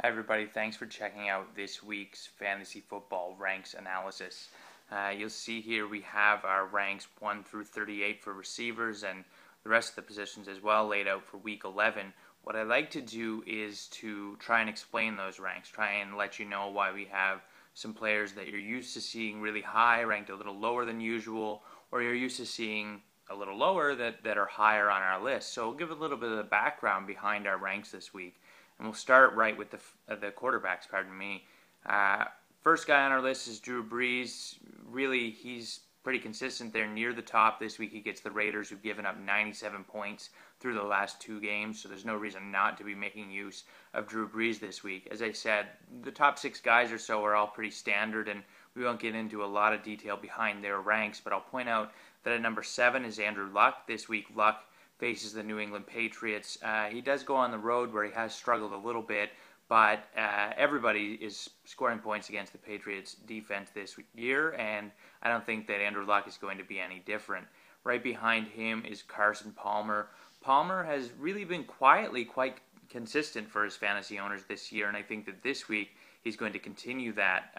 Hi everybody, thanks for checking out this week's Fantasy Football Ranks Analysis. You'll see here we have our ranks 1 through 38 for receivers and the rest of the positions as well laid out for Week 11. What I like to do is to try and explain those ranks, try and let you know why we have some players that you're used to seeing really high, ranked a little lower than usual, or you're used to seeing a little lower that are higher on our list. So we'll give a little bit of the background behind our ranks this week. And we'll start right with the quarterbacks, pardon me. First guy on our list is Drew Brees. Really, he's pretty consistent there near the top. This week he gets the Raiders, who've given up 97 points through the last 2 games, so there's no reason not to be making use of Drew Brees this week. As I said, the top 6 guys or so are all pretty standard, and we won't get into a lot of detail behind their ranks, but I'll point out that at number 7 is Andrew Luck. This week, Luck faces the New England Patriots. He does go on the road where he has struggled a little bit, but everybody is scoring points against the Patriots defense this year, and I don't think that Andrew Luck is going to be any different. Right behind him is Carson Palmer. Palmer has really been quietly quite consistent for his fantasy owners this year, and I think that this week he's going to continue that.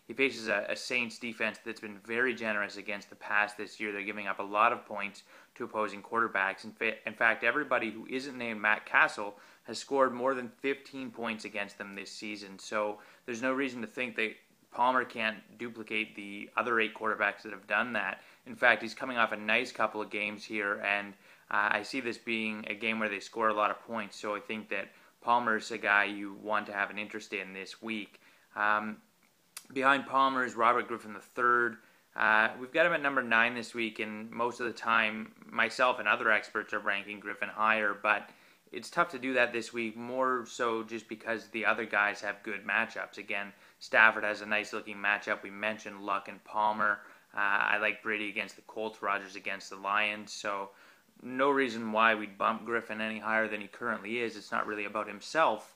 He faces a Saints defense that's been very generous against the pass this year. They're giving up a lot of points to opposing quarterbacks. In fact, everybody who isn't named Matt Castle has scored more than 15 points against them this season. So there's no reason to think that Palmer can't duplicate the other 8 quarterbacks that have done that. In fact, he's coming off a nice couple of games here, and I see this being a game where they score a lot of points. So I think that Palmer's a guy you want to have an interest in this week. Behind Palmer is Robert Griffin III. We've got him at number 9 this week, and most of the time, myself and other experts are ranking Griffin higher, but it's tough to do that this week, more so just because the other guys have good matchups. Again, Stafford has a nice-looking matchup. We mentioned Luck and Palmer. I like Brady against the Colts, Rodgers against the Lions, so no reason why we'd bump Griffin any higher than he currently is. It's not really about himself,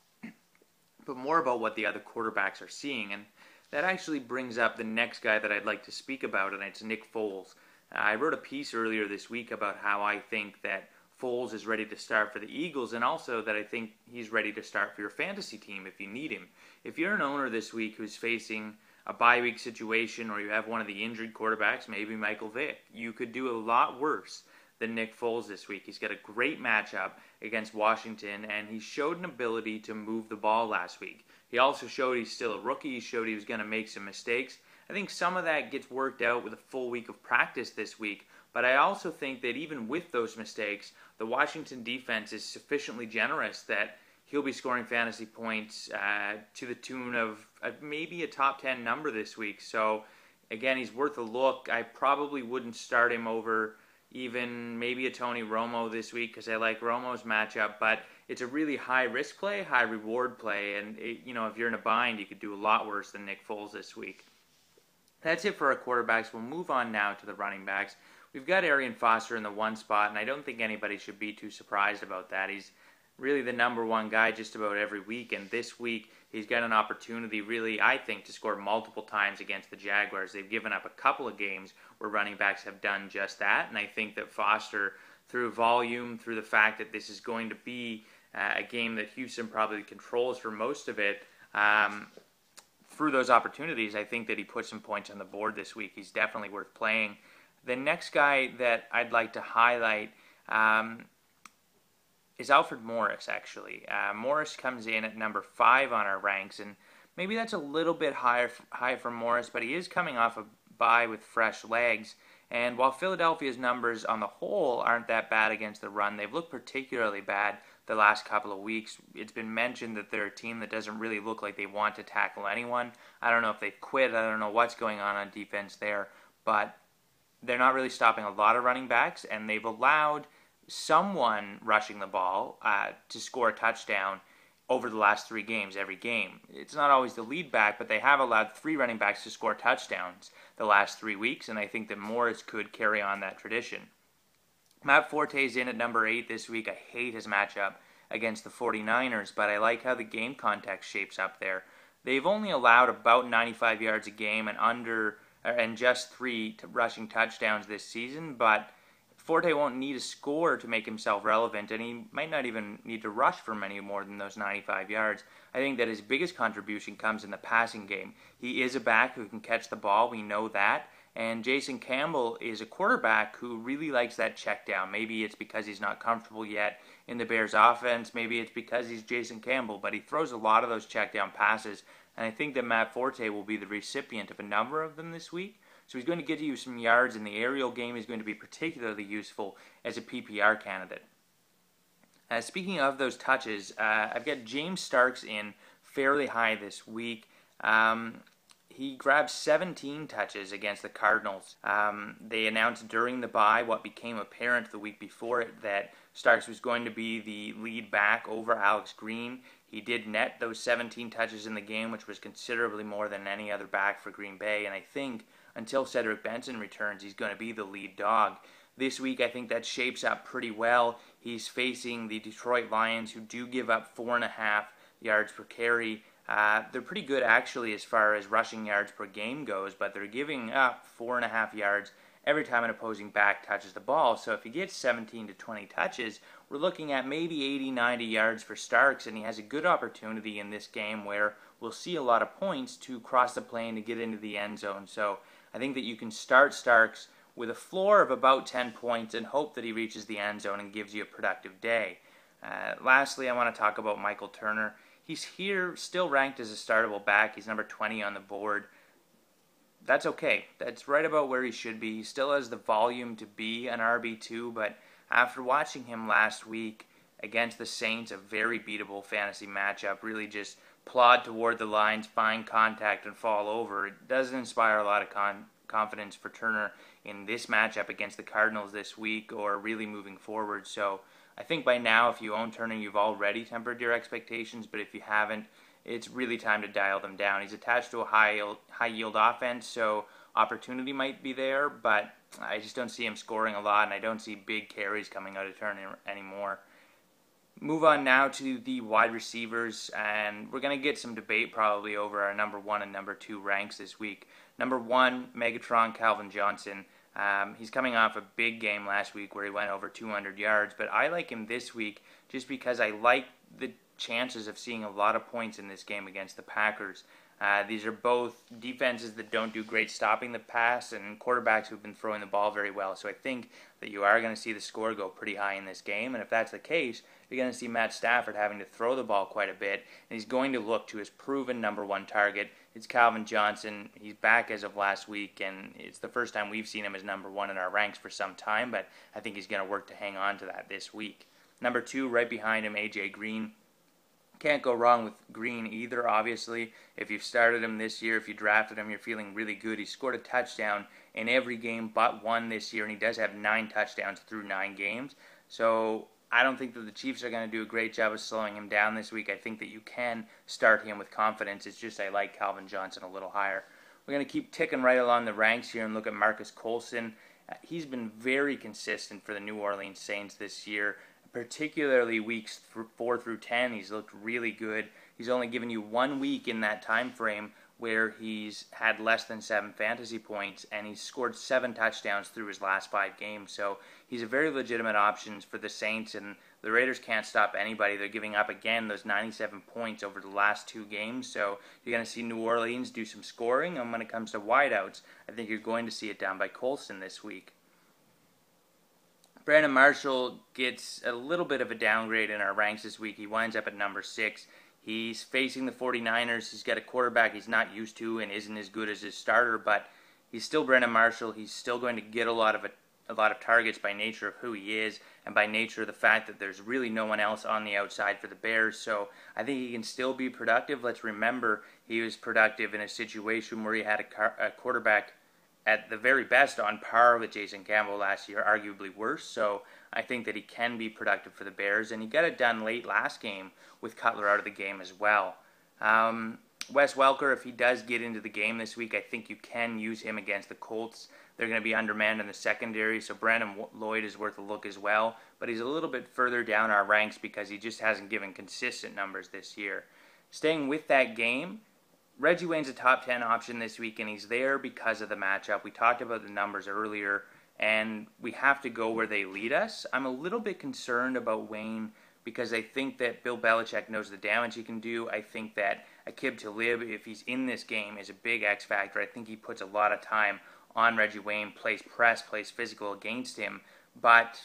but more about what the other quarterbacks are seeing, and that actually brings up the next guy that I'd like to speak about, and it's Nick Foles. I wrote a piece earlier this week about how I think that Foles is ready to start for the Eagles, and also that I think he's ready to start for your fantasy team if you need him. If you're an owner this week who's facing a bye week situation, or you have one of the injured quarterbacks, maybe Michael Vick, you could do a lot worse than Nick Foles this week. He's got a great matchup against Washington, and he showed an ability to move the ball last week. He also showed he's still a rookie. He showed he was going to make some mistakes. I think some of that gets worked out with a full week of practice this week, but I also think that even with those mistakes, the Washington defense is sufficiently generous that he'll be scoring fantasy points to the tune of maybe a top 10 number this week. So, again, he's worth a look. I probably wouldn't start him over even maybe a Tony Romo this week because I like Romo's matchup, but it's a really high-risk play, high-reward play, and if you're in a bind, you could do a lot worse than Nick Foles this week. That's it for our quarterbacks. We'll move on now to the running backs. We've got Arian Foster in the 1 spot, and I don't think anybody should be too surprised about that. He's really the number 1 guy just about every week, and this week he's got an opportunity really, I think, to score multiple times against the Jaguars. They've given up a couple of games where running backs have done just that, and I think that Foster, through volume, through the fact that this is going to be a game that Houston probably controls for most of it, through those opportunities, I think that he put some points on the board this week. He's definitely worth playing. The next guy that I'd like to highlight is Alfred Morris, actually. Morris comes in at number 5 on our ranks, and maybe that's a little bit high for Morris, but he is coming off a bye with fresh legs. And while Philadelphia's numbers on the whole aren't that bad against the run, they've looked particularly bad the last couple of weeks. It's been mentioned that they're a team that doesn't really look like they want to tackle anyone. I don't know if they've quit. I don't know what's going on defense there, but they're not really stopping a lot of running backs, and they've allowed someone rushing the ball to score a touchdown over the last 3 games, every game. It's not always the lead back, but they have allowed 3 running backs to score touchdowns the last 3 weeks, and I think that Morris could carry on that tradition. Matt Forte's in at number 8 this week. I hate his matchup against the 49ers, but I like how the game context shapes up there. They've only allowed about 95 yards a game and just 3 rushing touchdowns this season, but Forte won't need a score to make himself relevant, and he might not even need to rush for many more than those 95 yards. I think that his biggest contribution comes in the passing game. He is a back who can catch the ball, we know that, and Jason Campbell is a quarterback who really likes that check down. Maybe it's because he's not comfortable yet in the Bears offense, maybe it's because he's Jason Campbell, but he throws a lot of those check down passes, and I think that Matt Forte will be the recipient of a number of them this week. So he's going to get you some yards, and the aerial game is going to be particularly useful as a PPR candidate. Speaking of those touches, I've got James Starks in fairly high this week. He grabbed 17 touches against the Cardinals. They announced during the bye what became apparent the week before it, that Starks was going to be the lead back over Alex Green. He did net those 17 touches in the game, which was considerably more than any other back for Green Bay, and I think until Cedric Benson returns, he's going to be the lead dog. This week, I think that shapes up pretty well. He's facing the Detroit Lions, who do give up 4.5 yards per carry. They're pretty good, actually, as far as rushing yards per game goes, but they're giving up 4.5 yards every time an opposing back touches the ball. So if he gets 17 to 20 touches, we're looking at maybe 80, 90 yards for Starks, and he has a good opportunity in this game where we'll see a lot of points to cross the plane to get into the end zone. So I think that you can start Starks with a floor of about 10 points and hope that he reaches the end zone and gives you a productive day. Lastly, I want to talk about Michael Turner. He's here, still ranked as a startable back. He's number 20 on the board. That's okay. That's right about where he should be. He still has the volume to be an RB2, but after watching him last week against the Saints, a very beatable fantasy matchup, really just plod toward the lines, find contact, and fall over, it doesn't inspire a lot of confidence for Turner in this matchup against the Cardinals this week or really moving forward. So I think by now, if you own Turner, you've already tempered your expectations, but if you haven't, it's really time to dial them down. He's attached to a high-yield offense, so opportunity might be there, but I just don't see him scoring a lot, and I don't see big carries coming out of Turner anymore. Move on now to the wide receivers, and we're going to get some debate probably over our number 1 and number 2 ranks this week. Number 1, Megatron Calvin Johnson. He's coming off a big game last week where he went over 200 yards, but I like him this week just because I like the chances of seeing a lot of points in this game against the Packers. These are both defenses that don't do great stopping the pass and quarterbacks who've been throwing the ball very well. So I think that you are going to see the score go pretty high in this game. And if that's the case, you're going to see Matt Stafford having to throw the ball quite a bit. And he's going to look to his proven number 1 target. It's Calvin Johnson. He's back as of last week, and it's the first time we've seen him as number 1 in our ranks for some time. But I think he's going to work to hang on to that this week. Number 2, right behind him, A.J. Green. Can't go wrong with Green either, obviously. If you've started him this year, if you drafted him, you're feeling really good. He scored a touchdown in every game but one this year, and he does have 9 touchdowns through 9 games. So I don't think that the Chiefs are going to do a great job of slowing him down this week. I think that you can start him with confidence. It's just I like Calvin Johnson a little higher. We're going to keep ticking right along the ranks here and look at Marcus Colston. He's been very consistent for the New Orleans Saints this year. Particularly weeks 4 through 10, he's looked really good. He's only given you 1 week in that time frame where he's had less than 7 fantasy points, and he's scored 7 touchdowns through his last 5 games. So he's a very legitimate option for the Saints, and the Raiders can't stop anybody. They're giving up, again, those 97 points over the last 2 games. So you're going to see New Orleans do some scoring, and when it comes to wideouts, I think you're going to see it down by Colston this week. Brandon Marshall gets a little bit of a downgrade in our ranks this week. He winds up at number 6. He's facing the 49ers. He's got a quarterback he's not used to and isn't as good as his starter, but he's still Brandon Marshall. He's still going to get a lot of targets by nature of who he is and by nature of the fact that there's really no one else on the outside for the Bears. So I think he can still be productive. Let's remember he was productive in a situation where he had a quarterback at the very best on par with Jason Campbell last year, arguably worse. So I think that he can be productive for the Bears, and he got it done late last game with Cutler out of the game as well. Wes Welker, if he does get into the game this week, I think you can use him against the Colts. They're going to be undermanned in the secondary, so Brandon Lloyd is worth a look as well, but he's a little bit further down our ranks because he just hasn't given consistent numbers this year. Staying with that game, Reggie Wayne's a top 10 option this week, and he's there because of the matchup. We talked about the numbers earlier. and we have to go where they lead us. I'm a little bit concerned about Wayne because I think that Bill Belichick knows the damage he can do. I think that Aqib Talib, if he's in this game, is a big X factor. I think he puts a lot of time on Reggie Wayne, plays press, plays physical against him. But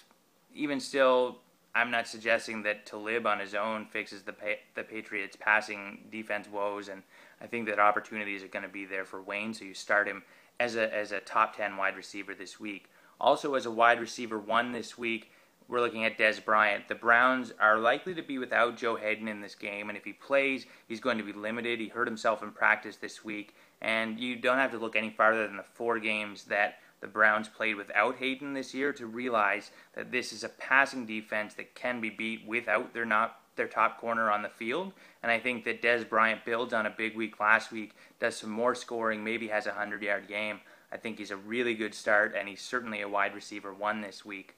even still, I'm not suggesting that Talib on his own fixes the Patriots' passing defense woes, and I think that opportunities are going to be there for Wayne, so you start him as a top 10 wide receiver this week. Also, as a wide receiver 1 this week, we're looking at Dez Bryant. The Browns are likely to be without Joe Hayden in this game, and if he plays, he's going to be limited. He hurt himself in practice this week, and you don't have to look any farther than the 4 games that the Browns played without Hayden this year to realize that this is a passing defense that can be beat without their top corner on the field. And I think that Dez Bryant builds on a big week last week, does some more scoring, maybe has a 100-yard game. I think he's a really good start, and he's certainly a wide receiver 1 this week.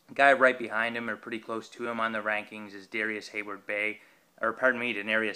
The guy right behind him, or pretty close to him on the rankings, is Denarius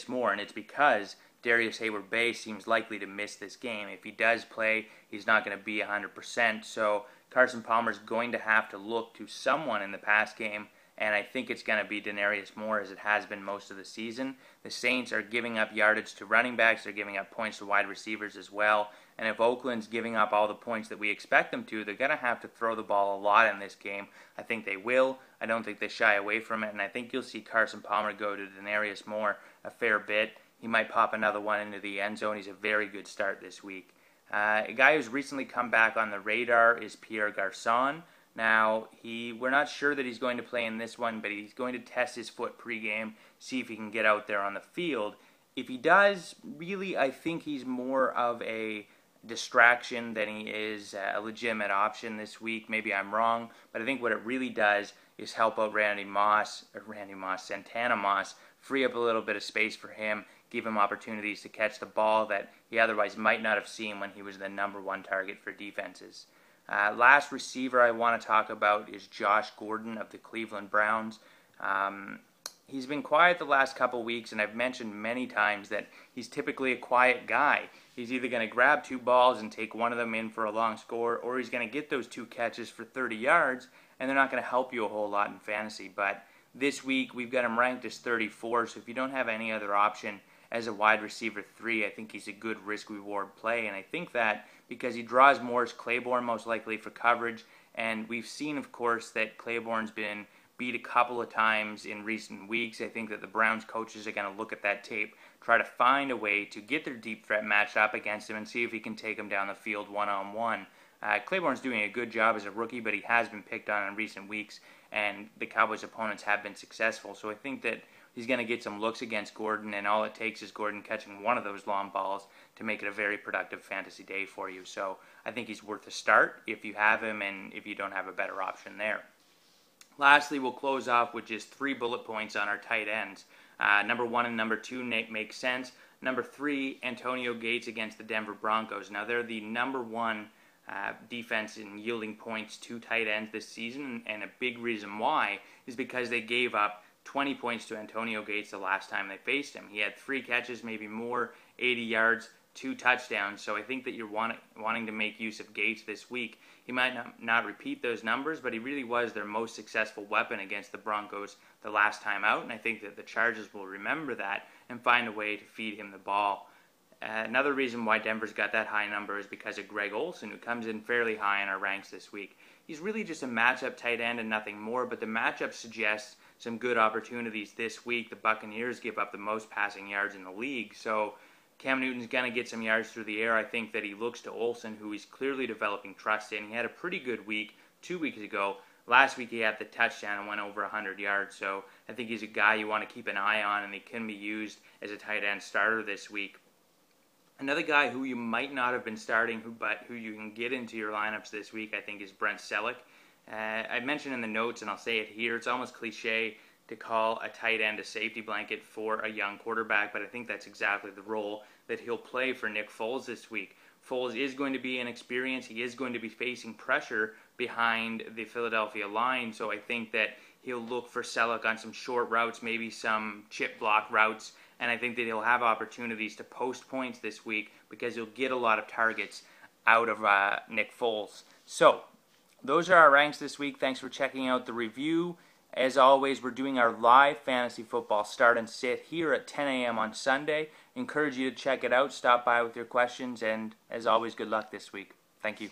Moore, and it's because Darius Hayward-Bay seems likely to miss this game. If he does play, he's not going to be 100%, so Carson Palmer's going to have to look to someone in the pass game, and I think it's going to be Denarius Moore, as it has been most of the season. The Saints are giving up yardage to running backs, they're giving up points to wide receivers as well, and if Oakland's giving up all the points that we expect them to, they're going to have to throw the ball a lot in this game. I think they will. I don't think they shy away from it, and I think you'll see Carson Palmer go to Denarius Moore a fair bit. He might pop another one into the end zone. He's a very good start this week. A guy who's recently come back on the radar is Pierre Garçon. Now, we're not sure that he's going to play in this one, but he's going to test his foot pregame, see if he can get out there on the field. If he does, really, I think he's more of a distraction than he is a legitimate option this week. Maybe I'm wrong, but I think what it really does is help out Santana Moss, free up a little bit of space for him, give him opportunities to catch the ball that he otherwise might not have seen when he was the number 1 target for defenses. Last receiver I want to talk about is Josh Gordon of the Cleveland Browns. He's been quiet the last couple weeks, and I've mentioned many times that he's typically a quiet guy. He's either going to grab 2 balls and take one of them in for a long score, or he's going to get those 2 catches for 30 yards, and they're not going to help you a whole lot in fantasy. But this week, we've got him ranked as 34, so if you don't have any other option as a wide receiver 3, I think he's a good risk-reward play, and I think that because he draws Morris Claiborne most likely for coverage, and we've seen, of course, that Claiborne's been beat a couple of times in recent weeks. I think that the Browns coaches are going to look at that tape, try to find a way to get their deep threat matched up against him and see if he can take him down the field one-on-one. Claiborne's doing a good job as a rookie, but he has been picked on in recent weeks, and the Cowboys' opponents have been successful. So I think that he's going to get some looks against Gordon, and all it takes is Gordon catching one of those long balls to make it a very productive fantasy day for you. So I think he's worth a start if you have him and if you don't have a better option there. Lastly, we'll close off with just 3 bullet points on our tight ends. Number 1 and number 2 makes sense. Number 3, Antonio Gates against the Denver Broncos. Now, they're the number 1 defense in yielding points to tight ends this season, and a big reason why is because they gave up 20 points to Antonio Gates the last time they faced him. He had 3 catches, maybe more, 80 yards, 2 touchdowns, so I think that you're wanting to make use of Gates this week. He might not repeat those numbers, but he really was their most successful weapon against the Broncos the last time out, and I think that the Chargers will remember that and find a way to feed him the ball. Another reason why Denver's got that high number is because of Greg Olsen, who comes in fairly high in our ranks this week. He's really just a matchup tight end and nothing more, but the matchup suggests some good opportunities this week. The Buccaneers give up the most passing yards in the league, so Cam Newton's going to get some yards through the air. I think that he looks to Olsen, who he's clearly developing trust in. He had a pretty good week 2 weeks ago. Last week he had the touchdown and went over 100 yards, so I think he's a guy you want to keep an eye on, and he can be used as a tight end starter this week. Another guy who you might not have been starting, but who you can get into your lineups this week, I think, is Brent Selleck. I mentioned in the notes, and I'll say it here, it's almost cliche to call a tight end a safety blanket for a young quarterback, but I think that's exactly the role that he'll play for Nick Foles this week. Foles is going to be inexperienced. He is going to be facing pressure behind the Philadelphia line, so I think that he'll look for Selleck on some short routes, maybe some chip block routes, and I think that he'll have opportunities to post points this week because he'll get a lot of targets out of Nick Foles. So, those are our ranks this week. Thanks for checking out the review. As always, we're doing our live fantasy football start and sit here at 10 a.m. on Sunday. Encourage you to check it out. Stop by with your questions, and as always, good luck this week. Thank you.